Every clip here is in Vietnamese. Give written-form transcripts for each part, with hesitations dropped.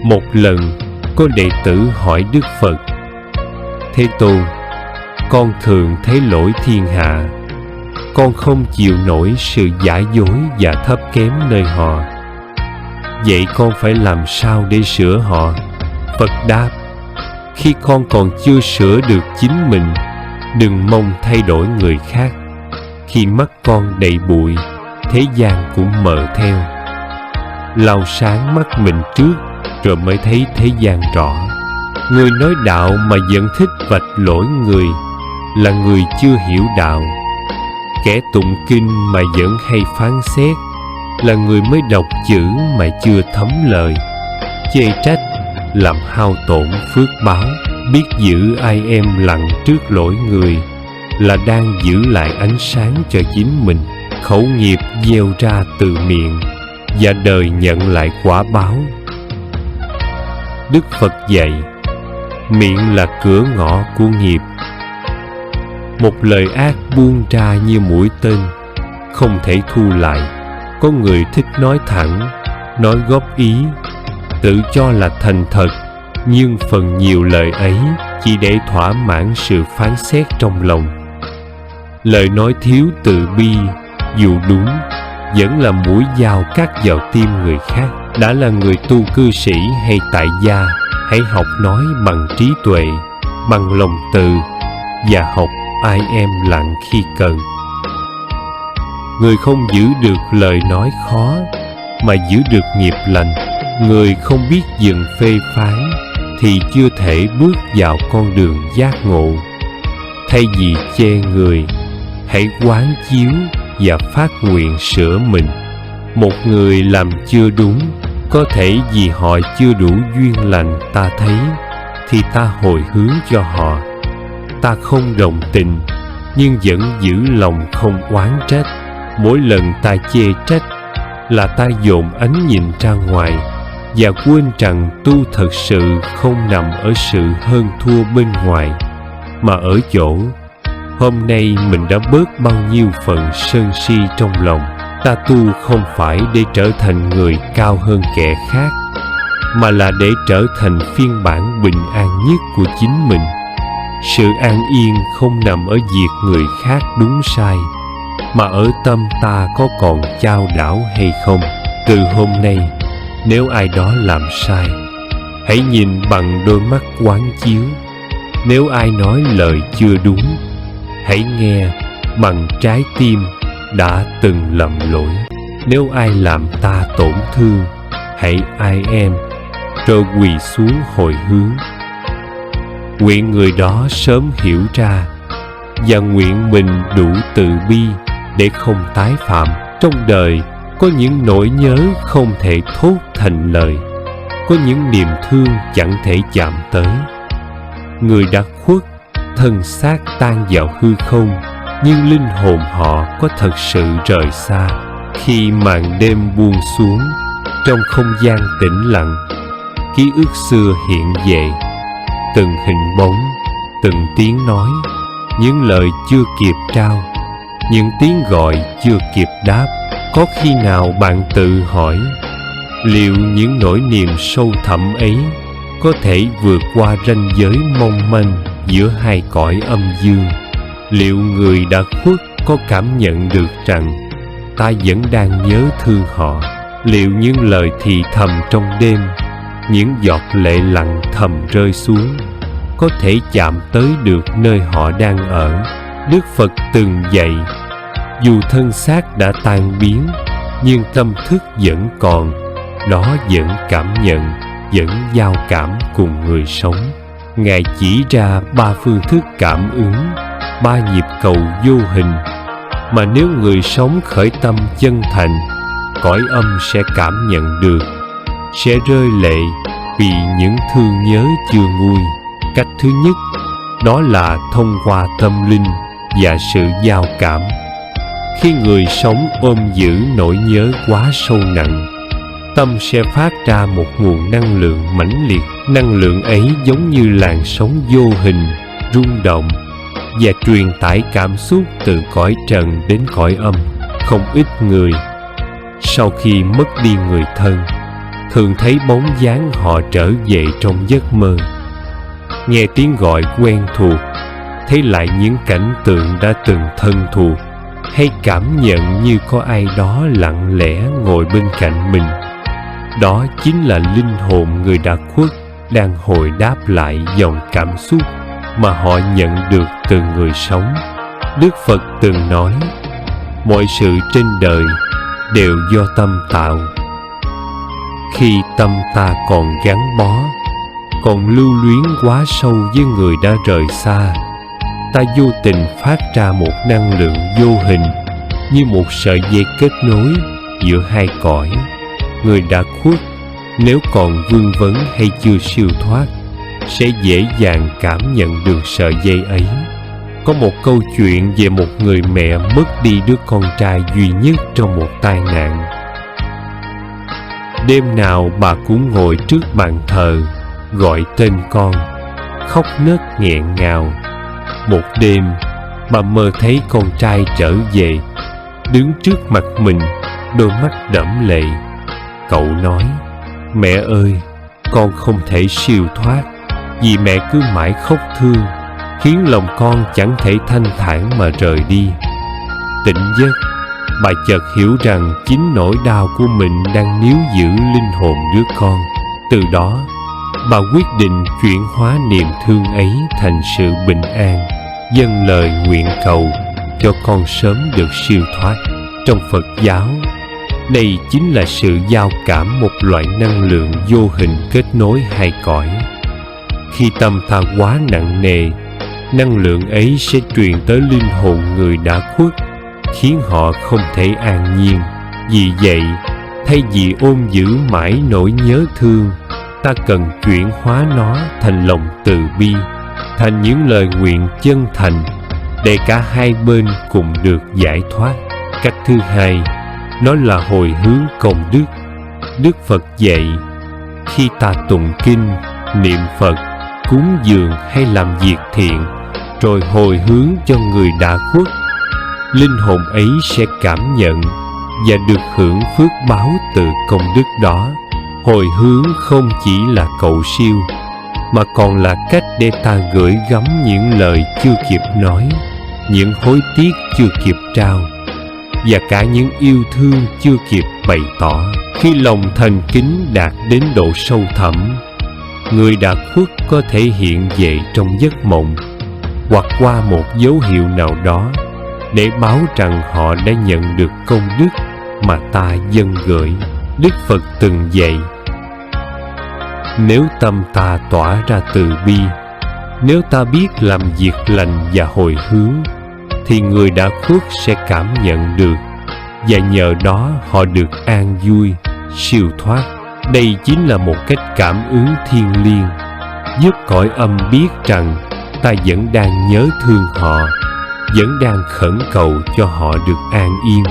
Một lần có đệ tử hỏi Đức Phật: Thế Tôn, con thường thấy lỗi thiên hạ, con không chịu nổi sự giả dối và thấp kém nơi họ. Vậy con phải làm sao để sửa họ? Phật đáp: Khi con còn chưa sửa được chính mình, đừng mong thay đổi người khác. Khi mắt con đầy bụi, thế gian cũng mờ theo. Lau sáng mắt mình trước, rồi mới thấy thế gian rõ. Người nói đạo mà vẫn thích vạch lỗi người là người chưa hiểu đạo. Kẻ tụng kinh mà vẫn hay phán xét là người mới đọc chữ mà chưa thấm lời. Chê trách làm hao tổn phước báo. Biết giữ ai em lặng trước lỗi người là đang giữ lại ánh sáng cho chính mình. Khẩu nghiệp gieo ra từ miệng, và đời nhận lại quả báo. Đức Phật dạy, miệng là cửa ngõ của nghiệp. Một lời ác buông ra như mũi tên, không thể thu lại. Có người thích nói thẳng, nói góp ý, tự cho là thành thật, nhưng phần nhiều lời ấy chỉ để thỏa mãn sự phán xét trong lòng. Lời nói thiếu từ bi, dù đúng, vẫn là mũi dao cắt vào tim người khác. Đã là người tu cư sĩ hay tại gia, hãy học nói bằng trí tuệ, bằng lòng từ, và học ai em lặng khi cần. Người không giữ được lời nói khó, mà giữ được nghiệp lành. Người không biết dừng phê phán, thì chưa thể bước vào con đường giác ngộ. Thay vì chê người, hãy quán chiếu và phát nguyện sửa mình. Một người làm chưa đúng, có thể vì họ chưa đủ duyên lành ta thấy, thì ta hồi hướng cho họ. Ta không đồng tình, nhưng vẫn giữ lòng không oán trách. Mỗi lần ta chê trách là ta dồn ánh nhìn ra ngoài, và quên rằng tu thật sự không nằm ở sự hơn thua bên ngoài, mà ở chỗ hôm nay mình đã bớt bao nhiêu phần sân si trong lòng. Ta tu không phải để trở thành người cao hơn kẻ khác, mà là để trở thành phiên bản bình an nhất của chính mình. Sự an yên không nằm ở việc người khác đúng sai, mà ở tâm ta có còn chao đảo hay không. Từ hôm nay, nếu ai đó làm sai, hãy nhìn bằng đôi mắt quán chiếu. Nếu ai nói lời chưa đúng, hãy nghe bằng trái tim đã từng lầm lỗi. Nếu ai làm ta tổn thương, hãy ai em, rồi quỳ xuống hồi hướng. Nguyện người đó sớm hiểu ra, và nguyện mình đủ từ bi để không tái phạm. Trong đời có những nỗi nhớ không thể thốt thành lời, có những niềm thương chẳng thể chạm tới. Người đã khuất, thân xác tan vào hư không, nhưng linh hồn họ có thật sự rời xa. Khi màn đêm buông xuống, trong không gian tĩnh lặng, ký ức xưa hiện về. Từng hình bóng, từng tiếng nói, những lời chưa kịp trao, những tiếng gọi chưa kịp đáp. Có khi nào bạn tự hỏi, liệu những nỗi niềm sâu thẳm ấy có thể vượt qua ranh giới mong manh giữa hai cõi âm dương? Liệu người đã khuất có cảm nhận được rằng ta vẫn đang nhớ thương họ? Liệu những lời thì thầm trong đêm, những giọt lệ lặng thầm rơi xuống, có thể chạm tới được nơi họ đang ở? Đức Phật từng dạy, dù thân xác đã tan biến, nhưng tâm thức vẫn còn. Đó vẫn cảm nhận, vẫn giao cảm cùng người sống. Ngài chỉ ra 3 phương thức cảm ứng, 3 nhịp cầu vô hình, mà nếu người sống khởi tâm chân thành, cõi âm sẽ cảm nhận được, sẽ rơi lệ vì những thương nhớ chưa nguôi. Cách thứ nhất, đó là thông qua tâm linh và sự giao cảm. Khi người sống ôm giữ nỗi nhớ quá sâu nặng, tâm sẽ phát ra một nguồn năng lượng mãnh liệt. Năng lượng ấy giống như làn sóng vô hình, rung động và truyền tải cảm xúc từ cõi trần đến cõi âm. Không ít người, sau khi mất đi người thân, thường thấy bóng dáng họ trở về trong giấc mơ. Nghe tiếng gọi quen thuộc, thấy lại những cảnh tượng đã từng thân thuộc, hay cảm nhận như có ai đó lặng lẽ ngồi bên cạnh mình. Đó chính là linh hồn người đã khuất đang hồi đáp lại dòng cảm xúc mà họ nhận được từ người sống. Đức Phật từng nói, mọi sự trên đời đều do tâm tạo. Khi tâm ta còn gắn bó, còn lưu luyến quá sâu với người đã rời xa, ta vô tình phát ra một năng lượng vô hình, như một sợi dây kết nối giữa hai cõi. Người đã khuất, nếu còn vương vấn hay chưa siêu thoát, sẽ dễ dàng cảm nhận được sợi dây ấy. Có một câu chuyện về một người mẹ mất đi đứa con trai duy nhất trong một tai nạn. Đêm nào bà cũng ngồi trước bàn thờ, gọi tên con, khóc nấc nghẹn ngào. Một đêm, bà mơ thấy con trai trở về, đứng trước mặt mình, đôi mắt đẫm lệ. Cậu nói, mẹ ơi, con không thể siêu thoát, vì mẹ cứ mãi khóc thương, khiến lòng con chẳng thể thanh thản mà rời đi. Tỉnh giấc, bà chợt hiểu rằng chính nỗi đau của mình đang níu giữ linh hồn đứa con. Từ đó, bà quyết định chuyển hóa niềm thương ấy thành sự bình an, dâng lời nguyện cầu cho con sớm được siêu thoát. Trong Phật giáo, đây chính là sự giao cảm, một loại năng lượng vô hình kết nối hai cõi. Khi tâm ta quá nặng nề, năng lượng ấy sẽ truyền tới linh hồn người đã khuất, khiến họ không thể an nhiên. Vì vậy, thay vì ôm giữ mãi nỗi nhớ thương, ta cần chuyển hóa nó thành lòng từ bi, thành những lời nguyện chân thành, để cả hai bên cùng được giải thoát. Cách thứ hai, nó là hồi hướng công đức. Đức Phật dạy, khi ta tụng kinh, niệm Phật, cúng dường hay làm việc thiện, rồi hồi hướng cho người đã khuất, linh hồn ấy sẽ cảm nhận và được hưởng phước báo từ công đức đó. Hồi hướng không chỉ là cầu siêu, mà còn là cách để ta gửi gắm những lời chưa kịp nói, những hối tiếc chưa kịp trao, và cả những yêu thương chưa kịp bày tỏ. Khi lòng thành kính đạt đến độ sâu thẳm, người đã khuất có thể hiện về trong giấc mộng, hoặc qua một dấu hiệu nào đó, để báo rằng họ đã nhận được công đức mà ta dâng gửi. Đức Phật từng dạy, nếu tâm ta tỏa ra từ bi, nếu ta biết làm việc lành và hồi hướng, thì người đã khuất sẽ cảm nhận được, và nhờ đó họ được an vui, siêu thoát. Đây chính là một cách cảm ứng thiêng liêng, giúp cõi âm biết rằng ta vẫn đang nhớ thương họ, vẫn đang khẩn cầu cho họ được an yên.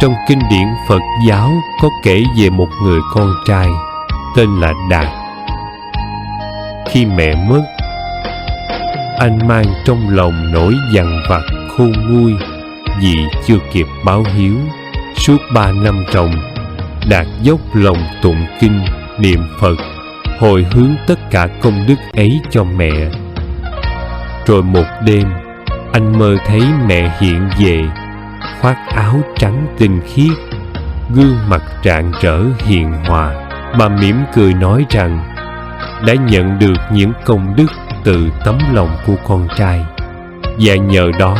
Trong kinh điển Phật giáo có kể về một người con trai tên là Đạt. Khi mẹ mất, anh mang trong lòng nỗi dằn vặt khôn nguôi vì chưa kịp báo hiếu. Suốt 3 năm trồng, Đạt dốc lòng tụng kinh, niệm Phật, hồi hướng tất cả công đức ấy cho mẹ. Rồi một đêm, anh mơ thấy mẹ hiện về, khoác áo trắng tinh khiết, gương mặt rạng rỡ hiền hòa. Bà mỉm cười nói rằng đã nhận được những công đức từ tấm lòng của con trai, và nhờ đó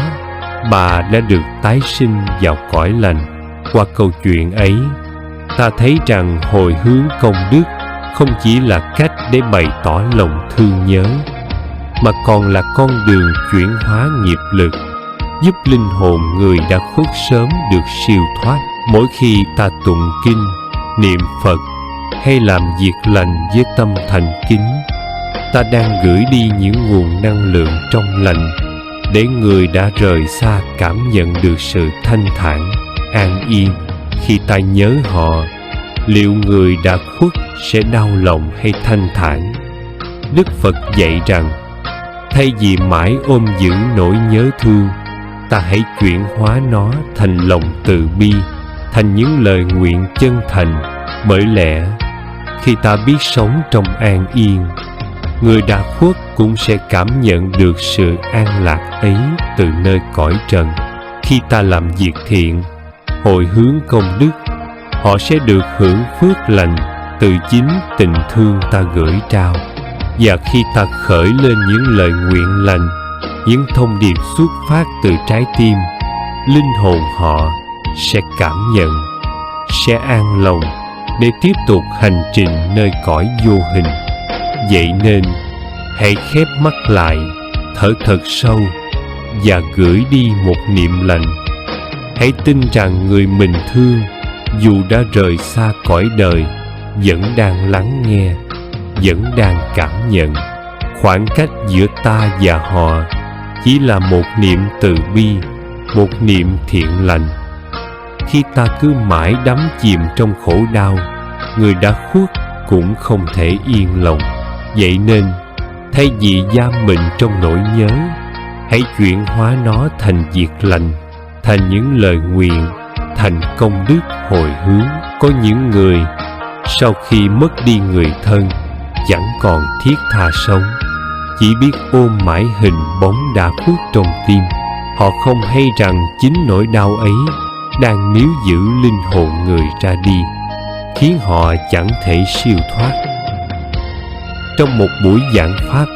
bà đã được tái sinh vào cõi lành. Qua câu chuyện ấy, ta thấy rằng hồi hướng công đức không chỉ là cách để bày tỏ lòng thương nhớ, mà còn là con đường chuyển hóa nghiệp lực, giúp linh hồn người đã khuất sớm được siêu thoát. Mỗi khi ta tụng kinh, niệm Phật hay làm việc lành với tâm thành kính, ta đang gửi đi những nguồn năng lượng trong lành, để người đã rời xa cảm nhận được sự thanh thản, an yên. Khi ta nhớ họ, liệu người đã khuất sẽ đau lòng hay thanh thản? Đức Phật dạy rằng, thay vì mãi ôm giữ nỗi nhớ thương, ta hãy chuyển hóa nó thành lòng từ bi, thành những lời nguyện chân thành. Bởi lẽ, khi ta biết sống trong an yên, người đã khuất cũng sẽ cảm nhận được sự an lạc ấy từ nơi cõi trần. Khi ta làm việc thiện, hồi hướng công đức, họ sẽ được hưởng phước lành từ chính tình thương ta gửi trao. Và khi ta khởi lên những lời nguyện lành, những thông điệp xuất phát từ trái tim, linh hồn họ sẽ cảm nhận, sẽ an lòng để tiếp tục hành trình nơi cõi vô hình. Vậy nên, hãy khép mắt lại, thở thật sâu và gửi đi một niệm lành. Hãy tin rằng người mình thương, dù đã rời xa cõi đời, vẫn đang lắng nghe, vẫn đang cảm nhận. Khoảng cách giữa ta và họ chỉ là một niệm từ bi, một niệm thiện lành. Khi ta cứ mãi đắm chìm trong khổ đau, người đã khuất cũng không thể yên lòng. Vậy nên, thay vì giam mình trong nỗi nhớ, hãy chuyển hóa nó thành việc lành, thành những lời nguyện, thành công đức hồi hướng. Có những người, sau khi mất đi người thân, chẳng còn thiết tha sống, chỉ biết ôm mãi hình bóng đã khuất trong tim. Họ không hay rằng chính nỗi đau ấy đang níu giữ linh hồn người ra đi, khiến họ chẳng thể siêu thoát. Trong một buổi giảng pháp,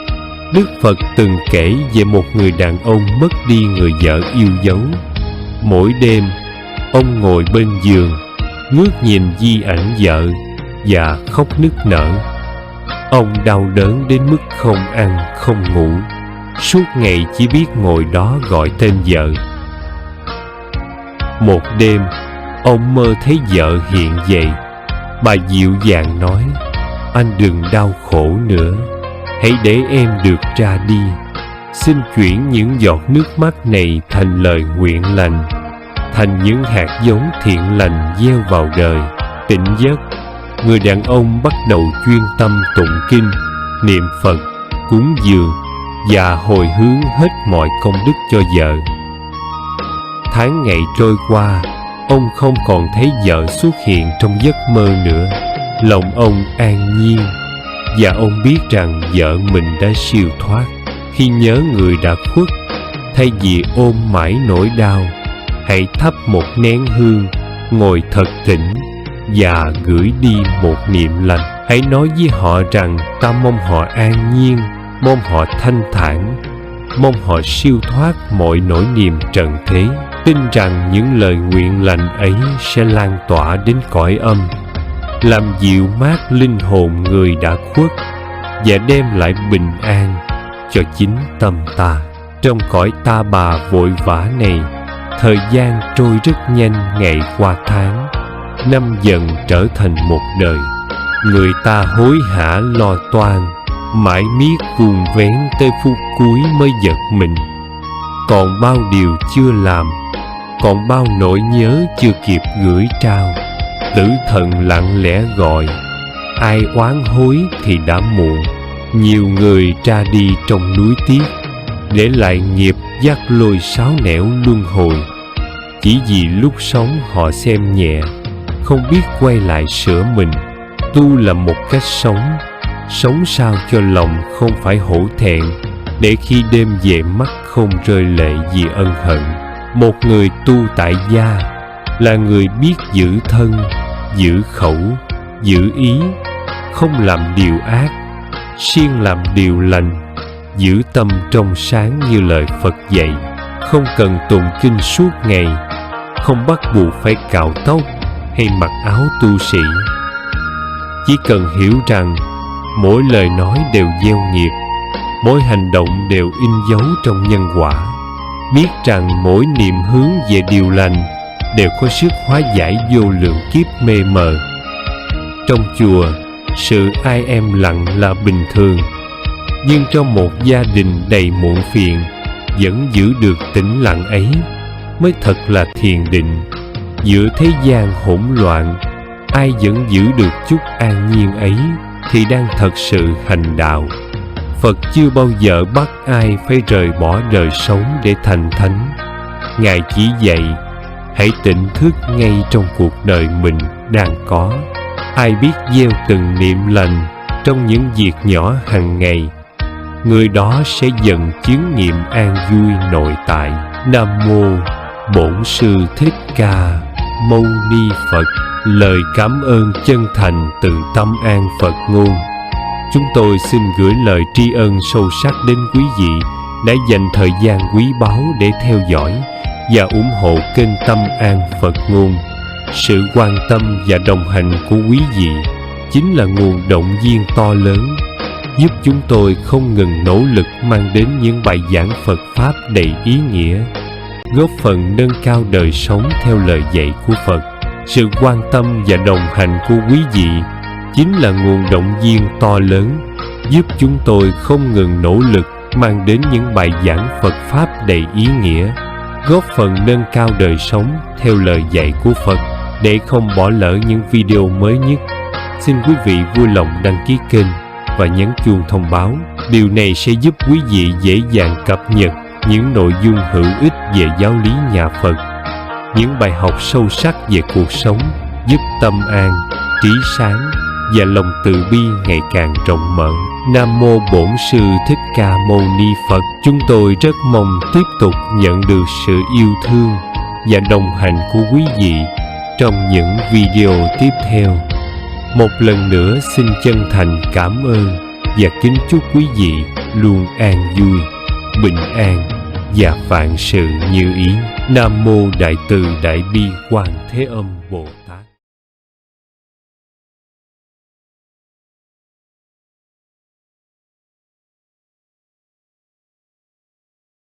Đức Phật từng kể về một người đàn ông mất đi người vợ yêu dấu. Mỗi đêm, ông ngồi bên giường, ngước nhìn di ảnh vợ và khóc nức nở. Ông đau đớn đến mức không ăn, không ngủ, suốt ngày chỉ biết ngồi đó gọi tên vợ. Một đêm, ông mơ thấy vợ hiện dậy. Bà dịu dàng nói: "Anh đừng đau khổ nữa, hãy để em được ra đi. Xin chuyển những giọt nước mắt này thành lời nguyện lành, thành những hạt giống thiện lành gieo vào đời." Tỉnh giấc, người đàn ông bắt đầu chuyên tâm tụng kinh, niệm Phật, cúng dường và hồi hướng hết mọi công đức cho vợ. Tháng ngày trôi qua, ông không còn thấy vợ xuất hiện trong giấc mơ nữa. Lòng ông an nhiên, và ông biết rằng vợ mình đã siêu thoát. Khi nhớ người đã khuất, thay vì ôm mãi nỗi đau, hãy thắp một nén hương, ngồi thật tĩnh và gửi đi một niệm lành. Hãy nói với họ rằng ta mong họ an nhiên, mong họ thanh thản, mong họ siêu thoát mọi nỗi niềm trần thế. Tin rằng những lời nguyện lành ấy sẽ lan tỏa đến cõi âm, làm dịu mát linh hồn người đã khuất và đem lại bình an cho chính tâm ta. Trong cõi ta bà vội vã này, thời gian trôi rất nhanh, ngày qua tháng, năm dần trở thành một đời. Người ta hối hả lo toan, mãi miết vuông vén tới phút cuối mới giật mình. Còn bao điều chưa làm, còn bao nỗi nhớ chưa kịp gửi trao. Tử thần lặng lẽ gọi, ai oán hối thì đã muộn. Nhiều người ra đi trong núi tiếc, để lại nghiệp dắt lôi sáo nẻo luân hồi. Chỉ vì lúc sống họ xem nhẹ, không biết quay lại sửa mình. Tu là một cách sống, sống sao cho lòng không phải hổ thẹn, để khi đêm về mắt không rơi lệ vì ân hận. Một người tu tại gia là người biết giữ thân, giữ khẩu, giữ ý, không làm điều ác, siêng làm điều lành, giữ tâm trong sáng như lời Phật dạy. Không cần tụng kinh suốt ngày, không bắt buộc phải cạo tóc hay mặc áo tu sĩ. Chỉ cần hiểu rằng mỗi lời nói đều gieo nghiệp, mỗi hành động đều in dấu trong nhân quả. Biết rằng mỗi niệm hướng về điều lành đều có sức hóa giải vô lượng kiếp mê mờ. Trong chùa, sự ai em lặng là bình thường, nhưng trong một gia đình đầy muộn phiền, vẫn giữ được tĩnh lặng ấy mới thật là thiền định. Giữa thế gian hỗn loạn, ai vẫn giữ được chút an nhiên ấy thì đang thật sự hành đạo. Phật chưa bao giờ bắt ai phải rời bỏ đời sống để thành thánh. Ngài chỉ dạy hãy tỉnh thức ngay trong cuộc đời mình đang có. Ai biết gieo từng niệm lành trong những việc nhỏ hàng ngày, người đó sẽ dần chứng nghiệm an vui nội tại. Nam mô Bổn Sư Thích Ca Mâu Ni Phật. Lời cảm ơn chân thành từ tâm An Phật Ngôn. Chúng tôi xin gửi lời tri ân sâu sắc đến quý vị đã dành thời gian quý báu để theo dõi và ủng hộ kênh Tâm An Phật Ngôn. Sự quan tâm và đồng hành của quý vị chính là nguồn động viên to lớn, giúp chúng tôi không ngừng nỗ lực mang đến những bài giảng Phật Pháp đầy ý nghĩa, góp phần nâng cao đời sống theo lời dạy của Phật. Sự quan tâm và đồng hành của quý vị chính là nguồn động viên to lớn, giúp chúng tôi không ngừng nỗ lực mang đến những bài giảng Phật Pháp đầy ý nghĩa, góp phần nâng cao đời sống theo lời dạy của Phật. Để không bỏ lỡ những video mới nhất, xin quý vị vui lòng đăng ký kênh và nhấn chuông thông báo. Điều này sẽ giúp quý vị dễ dàng cập nhật những nội dung hữu ích về giáo lý nhà Phật, những bài học sâu sắc về cuộc sống, giúp tâm an, trí sáng và lòng từ bi ngày càng rộng mở. Nam mô Bổn Sư Thích Ca Mâu Ni Phật. Chúng tôi rất mong tiếp tục nhận được sự yêu thương và đồng hành của quý vị trong những video tiếp theo. Một lần nữa xin chân thành cảm ơn và kính chúc quý vị luôn an vui, bình an và vạn sự như ý. Nam mô Đại Từ Đại Bi Quan Thế Âm Bồ Tát.